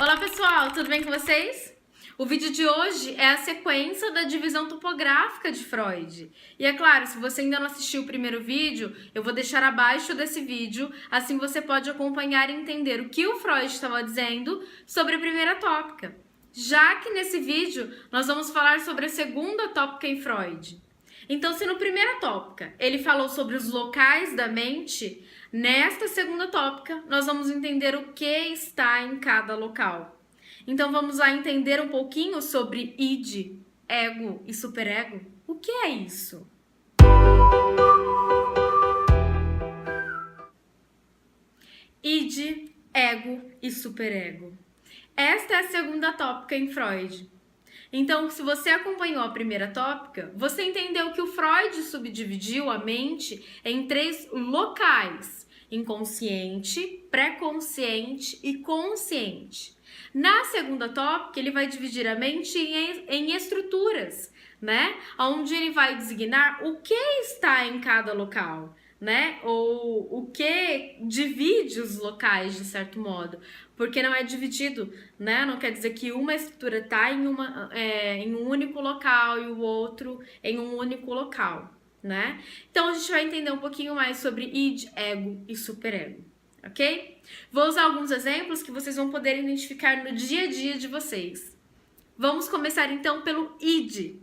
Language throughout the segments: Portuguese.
Olá pessoal, tudo bem com vocês? O vídeo de hoje é a sequência da divisão topográfica de Freud. E é claro, se você ainda não assistiu o primeiro vídeo, eu vou deixar abaixo desse vídeo, assim você pode acompanhar e entender o que o Freud estava dizendo sobre a primeira tópica. Já que nesse vídeo nós vamos falar sobre a segunda tópica em Freud. Então, se no primeira tópica ele falou sobre os locais da mente, nesta segunda tópica nós vamos entender o que está em cada local. Então, vamos lá entender um pouquinho sobre id, ego e superego. O que é isso? Id, ego e superego. Esta é a segunda tópica em Freud. Então, se você acompanhou a primeira tópica, você entendeu que o Freud subdividiu a mente em 3 locais: inconsciente, pré-consciente e consciente. Na segunda tópica, ele vai dividir a mente em estruturas, né? Onde ele vai designar o que está em cada local, né? Ou o que divide os locais, de certo modo. Porque não é dividido, né? Não quer dizer que uma estrutura está em um único local e o outro em um único local, né? Então, a gente vai entender um pouquinho mais sobre id, ego e superego, ok? Vou usar alguns exemplos que vocês vão poder identificar no dia a dia de vocês. Vamos começar então pelo id.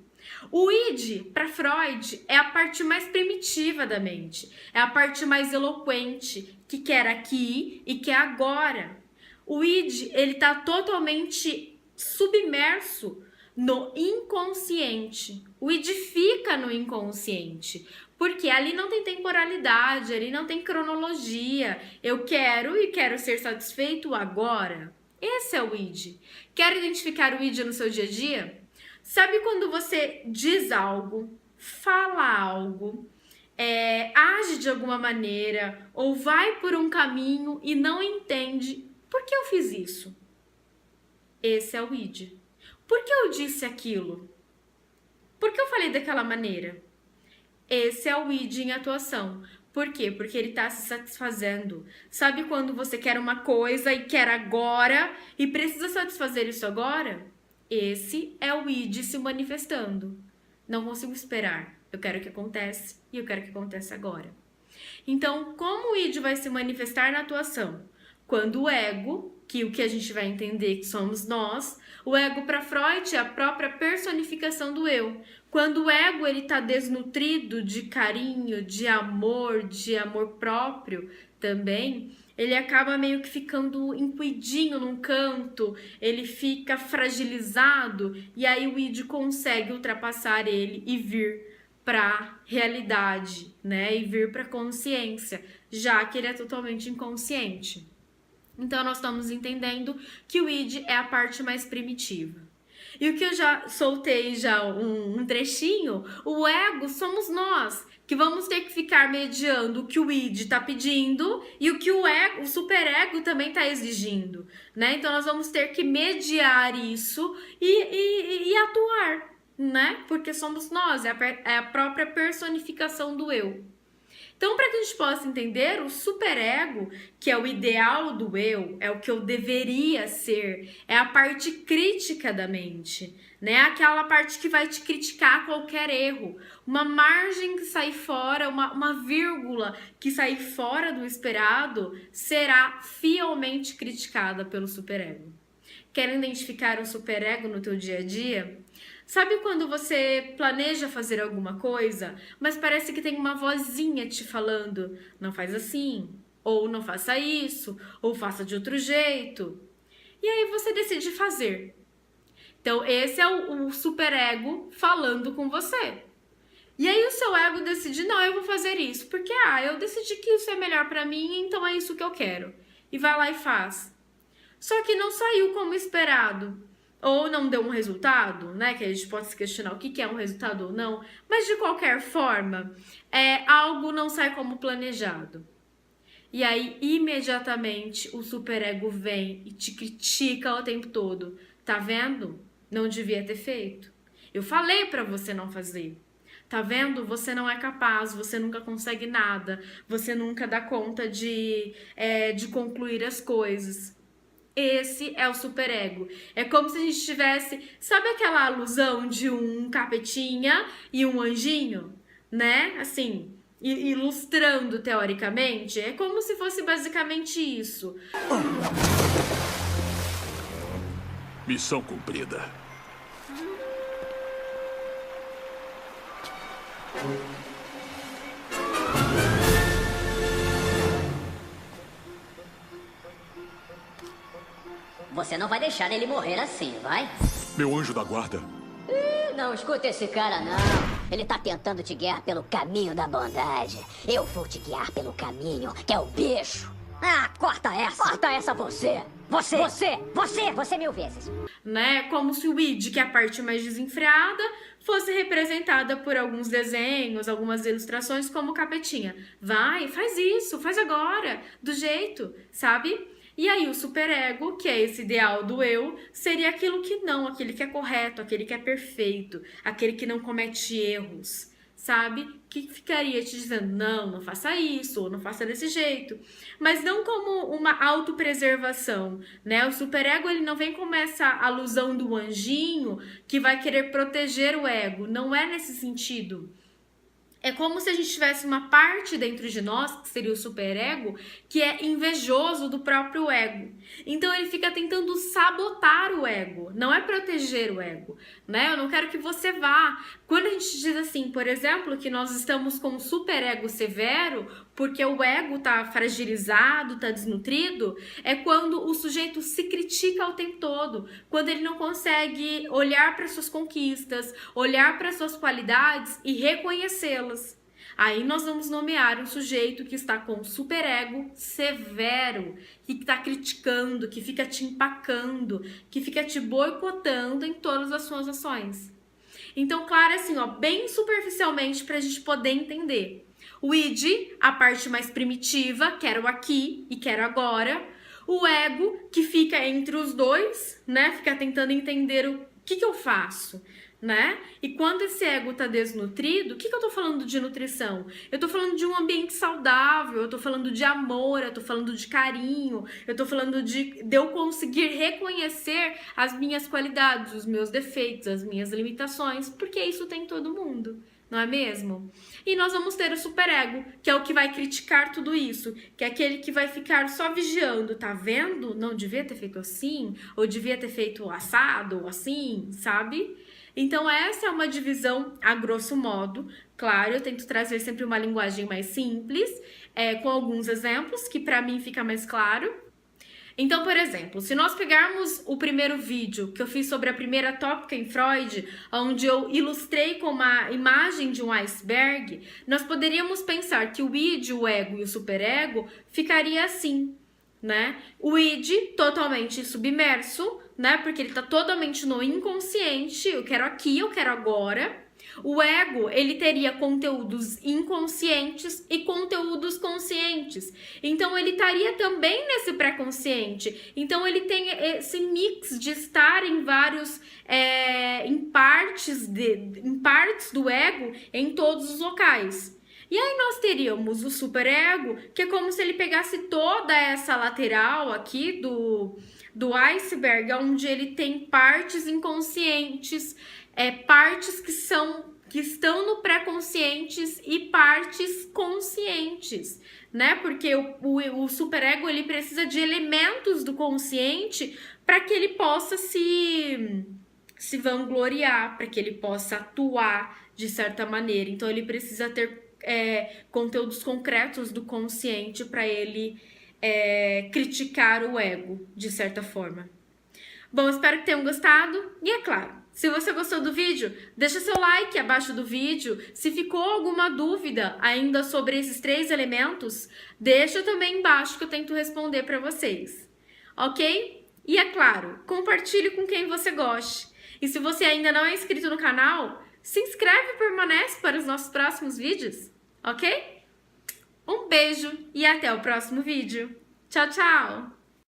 O id, para Freud, é a parte mais primitiva da mente, é a parte mais eloquente, que quer aqui e quer agora. O id, ele está totalmente submerso no inconsciente. O id fica no inconsciente, porque ali não tem temporalidade, ali não tem cronologia. Eu quero e quero ser satisfeito agora. Esse é o id. Quer identificar o id no seu dia a dia? Sabe quando você diz algo, fala algo, age de alguma maneira ou vai por um caminho e não entende por que eu fiz isso? Esse é o id. Por que eu disse aquilo? Por que eu falei daquela maneira? Esse é o id em atuação. Por quê? Porque ele está se satisfazendo. Sabe quando você quer uma coisa e quer agora e precisa satisfazer isso agora? Esse é o id se manifestando. Não consigo esperar. Eu quero que aconteça e eu quero que aconteça agora. Então, como o id vai se manifestar na atuação? Quando o ego, que o que a gente vai entender que somos nós, o ego para Freud é a própria personificação do eu. Quando o ego ele está desnutrido de carinho, de amor próprio também, ele acaba meio que ficando encolhidinho num canto, ele fica fragilizado e aí o id consegue ultrapassar ele e vir para realidade, né? E vir para consciência, já que ele é totalmente inconsciente. Então, nós estamos entendendo que o id é a parte mais primitiva. E o que eu já soltei um trechinho, o ego somos nós, que vamos ter que ficar mediando o que o id está pedindo e o que o superego também está exigindo, né? Então, nós vamos ter que mediar isso e atuar, né? Porque somos nós, é a própria personificação do eu. Então, para que a gente possa entender, o superego, que é o ideal do eu, é o que eu deveria ser, é a parte crítica da mente, né? Aquela parte que vai te criticar qualquer erro, uma margem que sai fora, uma vírgula que sai fora do esperado, será fielmente criticada pelo superego. Quer identificar um superego no teu dia a dia? Sabe quando você planeja fazer alguma coisa, mas parece que tem uma vozinha te falando, não faz assim, ou não faça isso, ou faça de outro jeito. E aí você decide fazer. Então esse é o superego falando com você. E aí o seu ego decide, não, eu vou fazer isso, porque eu decidi que isso é melhor pra mim, então é isso que eu quero. E vai lá e faz. Só que não saiu como esperado. Ou não deu um resultado, né? Que a gente pode se questionar o que é um resultado ou não. Mas de qualquer forma, algo não sai como planejado. E aí, imediatamente, o superego vem e te critica o tempo todo. Tá vendo? Não devia ter feito. Eu falei pra você não fazer. Tá vendo? Você não é capaz, você nunca consegue nada, você nunca dá conta de concluir as coisas. Esse é o superego. É como se a gente tivesse, sabe aquela alusão de um capetinha e um anjinho, né? Assim, ilustrando teoricamente. É como se fosse basicamente isso. Missão cumprida. Você não vai deixar ele morrer assim, vai? Meu anjo da guarda. Não escuta esse cara, não. Ele tá tentando te guiar pelo caminho da bondade. Eu vou te guiar pelo caminho, que é o bicho. Ah, corta essa! Corta essa você! Você 1000 vezes. Né? Como se o id, que é a parte mais desenfreada, fosse representada por alguns desenhos, algumas ilustrações como capetinha. Vai, faz isso, faz agora, do jeito, sabe? E aí o superego, que é esse ideal do eu, seria aquilo que não, aquele que é correto, aquele que é perfeito, aquele que não comete erros, sabe? Que ficaria te dizendo, não faça isso, ou não faça desse jeito. Mas não como uma autopreservação, né? O superego, ele não vem como essa alusão do anjinho que vai querer proteger o ego. Não é nesse sentido. É como se a gente tivesse uma parte dentro de nós, que seria o superego, que é invejoso do próprio ego. Então ele fica tentando sabotar o ego, não é proteger o ego, né? Eu não quero que você vá. Quando a gente diz assim, por exemplo, que nós estamos com um superego severo, porque o ego tá fragilizado, tá desnutrido, é quando o sujeito se critica o tempo todo, quando ele não consegue olhar para suas conquistas, olhar para suas qualidades e reconhecê-las. Aí nós vamos nomear um sujeito que está com superego severo, que está criticando, que fica te empacando, que fica te boicotando em todas as suas ações. Então, claro, assim, ó, bem superficialmente para a gente poder entender. O id, a parte mais primitiva, quero aqui e quero agora. O ego, que fica entre os dois, né? Fica tentando entender o que eu faço, né? E quando esse ego tá desnutrido, o que eu tô falando de nutrição? Eu tô falando de um ambiente saudável, eu tô falando de amor, eu tô falando de carinho, eu tô falando de eu conseguir reconhecer as minhas qualidades, os meus defeitos, as minhas limitações, porque isso tem todo mundo, não é mesmo? E nós vamos ter o superego, que é o que vai criticar tudo isso, que é aquele que vai ficar só vigiando, tá vendo? Não devia ter feito assim, ou devia ter feito assado, ou assim, sabe? Então essa é uma divisão a grosso modo. Claro, eu tento trazer sempre uma linguagem mais simples, com alguns exemplos, que para mim fica mais claro. Então, por exemplo, se nós pegarmos o primeiro vídeo que eu fiz sobre a primeira tópica em Freud, onde eu ilustrei com uma imagem de um iceberg, nós poderíamos pensar que o id, o ego e o superego ficaria assim, né? O id totalmente submerso, né? Porque ele tá totalmente no inconsciente, eu quero aqui, eu quero agora. O ego, ele teria conteúdos inconscientes e conteúdos conscientes. Então, ele estaria também nesse pré-consciente. Então, ele tem esse mix de estar em vários... em partes do ego em todos os locais. E aí nós teríamos o superego, que é como se ele pegasse toda essa lateral aqui do iceberg, onde ele tem partes inconscientes, partes que estão no pré-conscientes e partes conscientes, né? Porque o superego, ele precisa de elementos do consciente para que ele possa se vangloriar, para que ele possa atuar de certa maneira. Então ele precisa ter conteúdos concretos do consciente para ele criticar o ego, de certa forma. Bom, espero que tenham gostado. E é claro, se você gostou do vídeo, deixa seu like abaixo do vídeo. Se ficou alguma dúvida ainda sobre esses 3 elementos, deixa também embaixo que eu tento responder para vocês. Ok? E é claro, compartilhe com quem você goste. E se você ainda não é inscrito no canal, se inscreve e permanece para os nossos próximos vídeos, ok? Um beijo e até o próximo vídeo. Tchau, tchau!